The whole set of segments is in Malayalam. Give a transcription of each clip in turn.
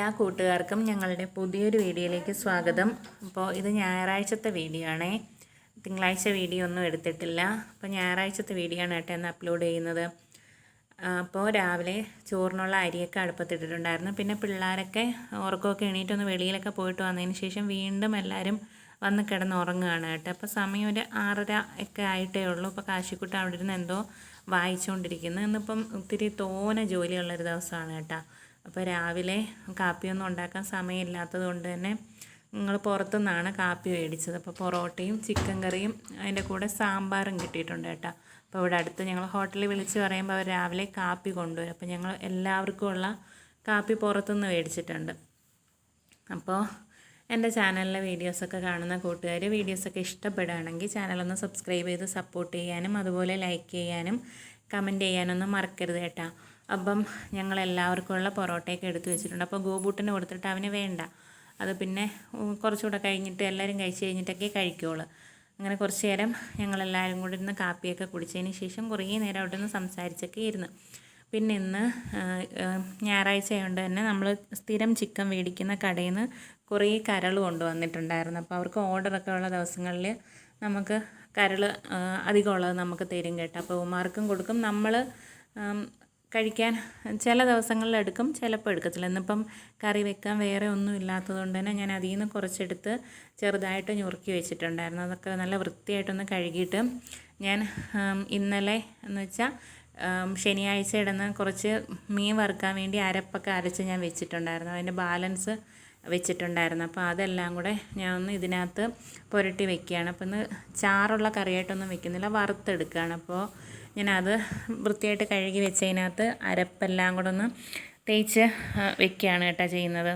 എല്ലാ കൂട്ടുകാർക്കും ഞങ്ങളുടെ പുതിയൊരു വീഡിയോയിലേക്ക് സ്വാഗതം. അപ്പോൾ ഇത് ഞായറാഴ്ചത്തെ വീഡിയോ ആണേ. തിങ്കളാഴ്ച വീഡിയോ ഒന്നും എടുത്തിട്ടില്ല. അപ്പോൾ ഞായറാഴ്ചത്തെ വീഡിയോ ആണ് കേട്ടോ ഇന്ന് അപ്ലോഡ് ചെയ്യുന്നത്. അപ്പോൾ രാവിലെ ചോറിനുള്ള അരിയൊക്കെ അടുപ്പത്തിട്ടിട്ടുണ്ടായിരുന്നു. പിന്നെ പിള്ളേരൊക്കെ ഉറക്കമൊക്കെ എണീറ്റൊന്ന് വെളിയിലൊക്കെ പോയിട്ട് വന്നതിന് ശേഷം വീണ്ടും എല്ലാവരും വന്ന് കിടന്ന് ഉറങ്ങുകയാണ് കേട്ടോ. അപ്പോൾ സമയം ഒരു 6:30 ഒക്കെ ആയിട്ടേ ഉള്ളൂ. അപ്പോൾ കാശിക്കുട്ട അവിടെ ഇരുന്ന് എന്തോ വായിച്ചുകൊണ്ടിരിക്കുന്നു. ഇന്നിപ്പം ഒത്തിരി തോനെ ജോലിയുള്ളൊരു ദിവസമാണ് കേട്ടോ. അപ്പോൾ രാവിലെ കാപ്പിയൊന്നും ഉണ്ടാക്കാൻ സമയമില്ലാത്തത് കൊണ്ട് തന്നെ ഞങ്ങൾ പുറത്തുനിന്നാണ് കാപ്പി മേടിച്ചത്. അപ്പോൾ പൊറോട്ടയും ചിക്കൻ കറിയും അതിൻ്റെ കൂടെ സാമ്പാറും കിട്ടിയിട്ടുണ്ട് കേട്ടോ. അപ്പോൾ ഇവിടെ അടുത്ത് ഞങ്ങൾ ഹോട്ടലിൽ വിളിച്ച് പറയുമ്പോൾ അവർ രാവിലെ കാപ്പി കൊണ്ടുവരും. അപ്പോൾ ഞങ്ങൾ എല്ലാവർക്കും ഉള്ള കാപ്പി പുറത്തുനിന്ന് മേടിച്ചിട്ടുണ്ട്. അപ്പോൾ എൻ്റെ ചാനലിലെ വീഡിയോസൊക്കെ കാണുന്ന കൂട്ടുകാർ വീഡിയോസൊക്കെ ഇഷ്ടപ്പെടുകയാണെങ്കിൽ ചാനലൊന്ന് സബ്സ്ക്രൈബ് ചെയ്ത് സപ്പോർട്ട് ചെയ്യാനും അതുപോലെ ലൈക്ക് ചെയ്യാനും കമൻറ്റ് ചെയ്യാനൊന്നും മറക്കരുത് കേട്ടോ. അപ്പം ഞങ്ങൾ എല്ലാവർക്കും ഉള്ള പൊറോട്ടയൊക്കെ എടുത്ത് വെച്ചിട്ടുണ്ട്. അപ്പോൾ ഗോബൂട്ടിന് കൊടുത്തിട്ട് അവന് വേണ്ട, അത് പിന്നെ കുറച്ചുകൂടെ കഴിഞ്ഞിട്ട് എല്ലാവരും കഴിച്ച് കഴിഞ്ഞിട്ടൊക്കെ കഴിക്കുകയുള്ളൂ. അങ്ങനെ കുറച്ച് നേരം ഞങ്ങളെല്ലാവരും കൂടി ഇരുന്ന് കാപ്പിയൊക്കെ കുടിച്ചതിന് ശേഷം കുറേ നേരം അവിടെ നിന്ന് സംസാരിച്ചൊക്കെ ഇരുന്ന്. പിന്നെ ഇന്ന് ഞായറാഴ്ച ആയതുകൊണ്ട് തന്നെ നമ്മൾ സ്ഥിരം ചിക്കൻ മേടിക്കുന്ന കടയിൽ നിന്ന് കുറേ കരൾ കൊണ്ടുവന്നിട്ടുണ്ടായിരുന്നു. അപ്പോൾ അവർക്ക് ഓർഡറൊക്കെ ഉള്ള ദിവസങ്ങളിൽ നമുക്ക് കരൾ അധികമുള്ളത് നമുക്ക് തരും കേട്ടോ. അപ്പോൾ ഉമാർക്കും കൊടുക്കും. നമ്മൾ കഴിക്കാൻ ചില ദിവസങ്ങളിൽ എടുക്കും, ചിലപ്പോൾ എടുക്കത്തില്ല. ഇന്നിപ്പം കറി വെക്കാൻ വേറെ ഒന്നും ഇല്ലാത്തതുകൊണ്ട് തന്നെ ഞാൻ അതിൽ നിന്ന് കുറച്ചെടുത്ത് ചെറുതായിട്ട് ഞുറുക്കി വെച്ചിട്ടുണ്ടായിരുന്നു. അതൊക്കെ നല്ല വൃത്തിയായിട്ടൊന്ന് കഴുകിയിട്ട് ഞാൻ ഇന്നലെ എന്ന് വെച്ചാൽ ശനിയാഴ്ച ഇടുന്ന കുറച്ച് മീൻ വറുക്കാൻ വേണ്ടി അരപ്പൊക്കെ അരച്ച് ഞാൻ വെച്ചിട്ടുണ്ടായിരുന്നു. അതിൻ്റെ ബാലൻസ് വെച്ചിട്ടുണ്ടായിരുന്നു. അപ്പോൾ അതെല്ലാം കൂടെ ഞാൻ ഒന്ന് ഇതിനകത്ത് പുരട്ടി വെക്കുകയാണ്. അപ്പോൾ ഇന്ന് ചാറുള്ള കറിയായിട്ടൊന്നും വെക്കുന്നില്ല, വറുത്തെടുക്കുകയാണ്. അപ്പോൾ ഞാനത് വൃത്തിയായിട്ട് കഴുകി വെച്ചതിനകത്ത് അരപ്പെല്ലാം കൂടെ ഒന്ന് തേച്ച് വെക്കുകയാണ് കേട്ടോ ചെയ്യുന്നത്.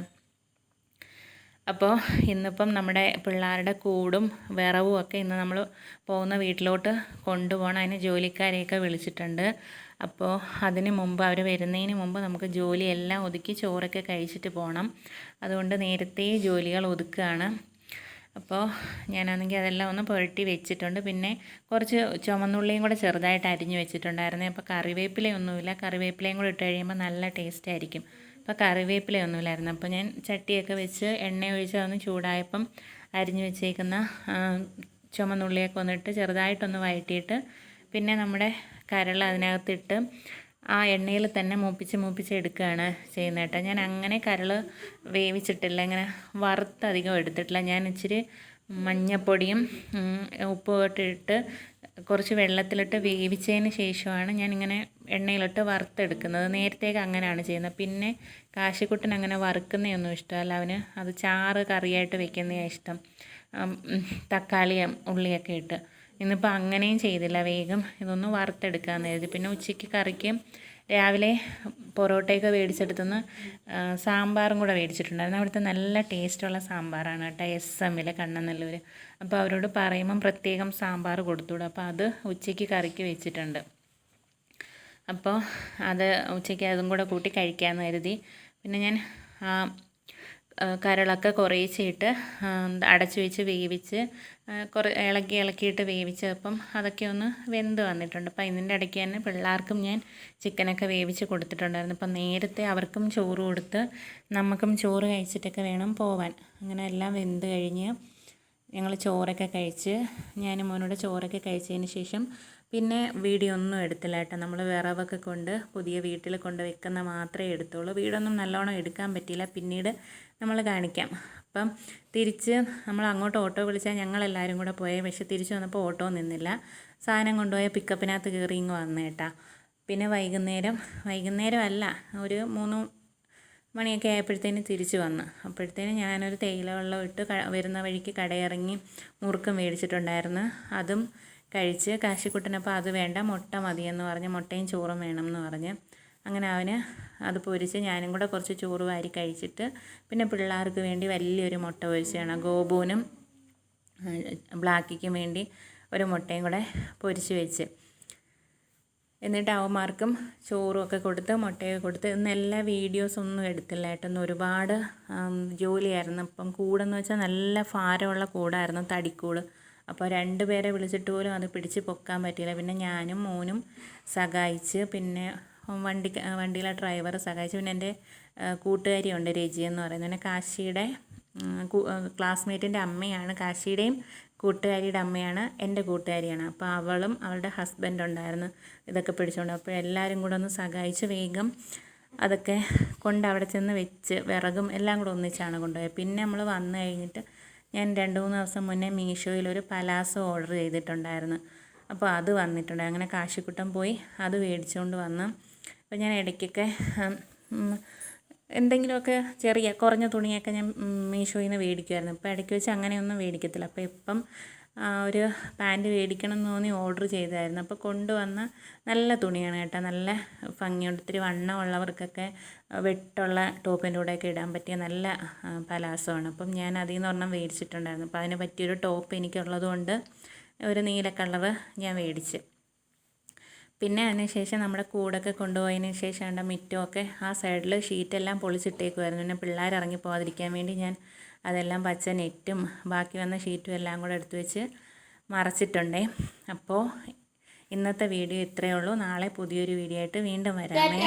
അപ്പോൾ ഇന്നിപ്പം നമ്മുടെ പിള്ളേരുടെ കൂടും വിറവും ഒക്കെ ഇന്ന് നമ്മൾ പോകുന്ന വീട്ടിലോട്ട് കൊണ്ടുപോകണം. അതിന് ജോലിക്കാരെയൊക്കെ വിളിച്ചിട്ടുണ്ട്. അപ്പോൾ അതിന് മുമ്പ് അവർ വരുന്നതിന് മുമ്പ് നമുക്ക് ജോലിയെല്ലാം ഒതുക്കി ചോറൊക്കെ കഴിച്ചിട്ട് പോകണം. അതുകൊണ്ട് നേരത്തെ ജോലികൾ ഒതുക്കുകയാണ്. അപ്പോൾ ഞാനാണെങ്കിൽ അതെല്ലാം ഒന്ന് പുരട്ടി വെച്ചിട്ടുണ്ട്. പിന്നെ കുറച്ച് ചുമന്നുള്ളിയും കൂടെ ചെറുതായിട്ട് അരിഞ്ഞ് വെച്ചിട്ടുണ്ടായിരുന്നു. അപ്പോൾ കറിവേപ്പിലയൊന്നുമില്ല, കറിവേപ്പിലയും കൂടെ ഇട്ട് കഴിയുമ്പോൾ നല്ല ടേസ്റ്റ് ആയിരിക്കും. അപ്പോൾ കറിവേപ്പിലയൊന്നുമില്ലായിരുന്നു. അപ്പോൾ ഞാൻ ചട്ടിയൊക്കെ വെച്ച് എണ്ണ ഒഴിച്ച് അതൊന്ന് ചൂടായപ്പം അരിഞ്ഞ് വെച്ചേക്കുന്ന ചുമന്നുള്ളിയൊക്കെ വന്നിട്ട് ചെറുതായിട്ടൊന്ന് വഴറ്റിയിട്ട് പിന്നെ നമ്മുടെ കരൾ അതിനകത്തിട്ട് ആ എണ്ണയിൽ തന്നെ മൂപ്പിച്ച് എടുക്കുകയാണ് ചെയ്യുന്നത് കേട്ടോ. ഞാൻ അങ്ങനെ കരൾ വേവിച്ചിട്ടില്ല, ഇങ്ങനെ വറുത്തധികം എടുത്തിട്ടില്ല. ഞാൻ ഇച്ചിരി മഞ്ഞപ്പൊടിയും ഉപ്പും ഇട്ടിട്ട് കുറച്ച് വെള്ളത്തിലിട്ട് വേവിച്ചതിന് ശേഷമാണ് ഞാനിങ്ങനെ എണ്ണയിലിട്ട് വറുത്തെടുക്കുന്നത്. നേരത്തേക്ക് അങ്ങനെയാണ് ചെയ്യുന്നത്. പിന്നെ കാശിക്കുട്ടൻ അങ്ങനെ വറുക്കുന്നതൊന്നും ഇഷ്ടമല്ല, അവന് അത് ചാറ് കറിയായിട്ട് വെക്കുന്നതാണ് ഇഷ്ടം, തക്കാളിയും ഉള്ളിയൊക്കെ ഇട്ട്. ഇന്നിപ്പോൾ അങ്ങനെയും ചെയ്തില്ല, വേഗം ഇതൊന്ന് വറുത്തെടുക്കാമെന്ന് കരുതി. പിന്നെ ഉച്ചയ്ക്ക് കറിക്ക് രാവിലെ പൊറോട്ടയൊക്കെ മേടിച്ചെടുത്തുനിന്ന് സാമ്പാറും കൂടെ മേടിച്ചിട്ടുണ്ടായിരുന്നു. അവിടുത്തെ നല്ല ടേസ്റ്റുള്ള സാമ്പാറാണ് കേട്ടോ, SM കണ്ണനല്ലൂർ. അപ്പോൾ അവരോട് പറയുമ്പം പ്രത്യേകം സാമ്പാർ കൊടുത്തുവിടും. അപ്പോൾ അത് ഉച്ചയ്ക്ക് കറിക്ക് വെച്ചിട്ടുണ്ട്. അപ്പോൾ അത് ഉച്ചയ്ക്ക് അതും കൂടെ കൂട്ടി കഴിക്കാമെന്ന് കരുതി. പിന്നെ ഞാൻ കരളൊക്കെ കുറേശ്ശെയിട്ട് അടച്ചു വെച്ച് വേവിച്ച് ഇളക്കിയിട്ട് വേവിച്ചപ്പം അതൊക്കെ ഒന്ന് വെന്ത് വന്നിട്ടുണ്ട്. അപ്പോൾ ഇതിൻ്റെ ഇടയ്ക്ക് തന്നെ പിള്ളേർക്കും ഞാൻ ചിക്കനൊക്കെ വേവിച്ച് കൊടുത്തിട്ടുണ്ടായിരുന്നു. അപ്പം നേരത്തെ അവർക്കും ചോറ് കൊടുത്ത് നമുക്കും ചോറ് കഴിച്ചിട്ടൊക്കെ വേണം പോവാൻ. അങ്ങനെ എല്ലാം വെന്ത് കഴിഞ്ഞ് ഞങ്ങൾ ചോറൊക്കെ കഴിച്ച് ഞാനും മോനോട് ചോറൊക്കെ കഴിച്ചതിന് ശേഷം പിന്നെ വീഡിയോ ഒന്നും എടുത്തില്ല കേട്ടോ. നമ്മൾ വിറവൊക്കെ കൊണ്ട് പുതിയ വീട്ടിൽ കൊണ്ട് വെക്കുന്ന മാത്രമേ എടുത്തുള്ളൂ. വീടൊന്നും നല്ലോണം എടുക്കാൻ പറ്റിയില്ല, പിന്നീട് നമ്മൾ കാണിക്കാം. അപ്പം തിരിച്ച് നമ്മൾ അങ്ങോട്ട് ഓട്ടോ വിളിച്ചാൽ ഞങ്ങളെല്ലാവരും കൂടെ പോയേ. പക്ഷേ തിരിച്ച് വന്നപ്പോൾ ഓട്ടോ നിന്നില്ല, സാധനം കൊണ്ടുപോയ പിക്കപ്പിനകത്ത് കയറി ഇങ്ങ് വന്നു കേട്ടോ. പിന്നെ വൈകുന്നേരം അല്ല, ഒരു 3 മണിയൊക്കെ ആയപ്പോഴത്തേന് തിരിച്ച് വന്ന്. അപ്പോഴത്തേന് ഞാനൊരു തേയില വെള്ളം ഇട്ട് വരുന്ന വഴിക്ക് കടയിറങ്ങി മുറുക്കം മേടിച്ചിട്ടുണ്ടായിരുന്നു. അതും കഴിച്ച്. കാശിക്കുട്ടനപ്പോൾ അത് വേണ്ട, മുട്ട മതിയെന്ന് പറഞ്ഞ് മുട്ടയും ചോറും വേണം എന്ന് പറഞ്ഞ് അങ്ങനെ അവന് അത് പൊരിച്ച് ഞാനും കൂടെ കുറച്ച് ചോറ് വാരി കഴിച്ചിട്ട് പിന്നെ പിള്ളേർക്ക് വേണ്ടി വലിയൊരു മുട്ട പൊരിച്ചാണ്. ഗോപുവിനും ബ്ലാക്കിക്കും വേണ്ടി ഒരു മുട്ടയും കൂടെ പൊരിച്ച് വെച്ച് എന്നിട്ട് അവന്മാർക്കും ചോറും ഒക്കെ കൊടുത്ത് മുട്ടയൊക്കെ കൊടുത്ത്. ഇന്ന് എല്ലാ വീഡിയോസൊന്നും എടുത്തില്ല കേട്ടോ, ഇന്ന് ഒരുപാട് ജോലിയായിരുന്നു. ഇപ്പം കൂടെന്ന് വെച്ചാൽ നല്ല ഭാരമുള്ള കൂടായിരുന്നു, തടിക്കൂട്. അപ്പോൾ 2 പേരെ വിളിച്ചിട്ട് പോലും അത് പിടിച്ച് പൊക്കാൻ പറ്റിയില്ല. പിന്നെ ഞാനും മോനും സഹായിച്ച്, പിന്നെ വണ്ടിയിലെ ഡ്രൈവർ സഹായിച്ചു. പിന്നെ എൻ്റെ കൂട്ടുകാരിയുണ്ട് രജി എന്ന് പറയുന്നത്. പിന്നെ കാശിയുടെ ക്ലാസ്മേറ്റിൻ്റെ അമ്മയാണ്, കാശിയുടെയും കൂട്ടുകാരിയുടെ അമ്മയാണ്, എൻ്റെ കൂട്ടുകാരിയാണ്. അപ്പോൾ അവളും അവളുടെ ഹസ്ബൻഡ് ഉണ്ടായിരുന്നു ഇതൊക്കെ പിടിച്ചുകൊണ്ട്. അപ്പോൾ എല്ലാവരും കൂടെ ഒന്ന് സഹായിച്ച് വേഗം അതൊക്കെ കൊണ്ട് അവിടെ ചെന്ന് വെച്ച് വിറകും എല്ലാം കൂടെ ഒന്നിച്ചാണ് കൊണ്ടുപോയത്. പിന്നെ നമ്മൾ വന്നു കഴിഞ്ഞിട്ട് ഞാൻ 2-3 ദിവസം മുന്നേ മീഷോയിൽ ഒരു പലാസോ ഓർഡർ ചെയ്തിട്ടുണ്ടായിരുന്നു. അപ്പോൾ അത് വന്നിട്ടുണ്ട്. അങ്ങനെ കാശിക്കുട്ടൻ പോയി അത് മേടിച്ചുകൊണ്ട് വന്ന്. അപ്പോൾ ഞാൻ ഇടയ്ക്കൊക്കെ എന്തെങ്കിലുമൊക്കെ ചെറിയ കുറഞ്ഞ തുണിയൊക്കെ ഞാൻ മീഷോയിൽ നിന്ന് മേടിക്കുമായിരുന്നു. ഇപ്പോൾ ഇടയ്ക്ക് വെച്ച് അങ്ങനെയൊന്നും മേടിക്കത്തില്ല. അപ്പോൾ ഇപ്പം ഒരു പാൻറ്റ് മേടിക്കണം എന്ന് തോന്നി ഓർഡർ ചെയ്തായിരുന്നു. അപ്പോൾ കൊണ്ടുവന്ന നല്ല തുണിയാണ് കേട്ടോ, നല്ല ഭംഗിയുണ്ട്. ഇത്തിരി വണ്ണമുള്ളവർക്കൊക്കെ വെട്ടുള്ള ടോപ്പിൻ്റെ കൂടെയൊക്കെ ഇടാൻ പറ്റിയ നല്ല പലാസോ ആണ്. അപ്പം ഞാൻ അതിൽ നിന്ന് ഒരെണ്ണം മേടിച്ചിട്ടുണ്ടായിരുന്നു. അപ്പോൾ അതിന് പറ്റിയൊരു ടോപ്പ് എനിക്കുള്ളത് കൊണ്ട് ഒരു നീല കളറ് ഞാൻ മേടിച്ച്. പിന്നെ അതിന് ശേഷം നമ്മുടെ കൂടൊക്കെ കൊണ്ടുപോയതിന് ശേഷം എൻ്റെ മിറ്റമൊക്കെ ആ സൈഡിൽ ഷീറ്റെല്ലാം പൊളിച്ചിട്ടേക്കുമായിരുന്നു. പിന്നെ പിള്ളേർ ഇറങ്ങി പോകാതിരിക്കാൻ വേണ്ടി ഞാൻ അതെല്ലാം പച്ച നെറ്റും ബാക്കി വന്ന ഷീറ്റും എല്ലാം കൂടെ എടുത്ത് വെച്ച് മറച്ചിട്ടുണ്ടേ. അപ്പോൾ ഇന്നത്തെ വീഡിയോ ഇത്രയേ ഉള്ളൂ. നാളെ പുതിയൊരു വീഡിയോ ആയിട്ട് വീണ്ടും വരാമേ.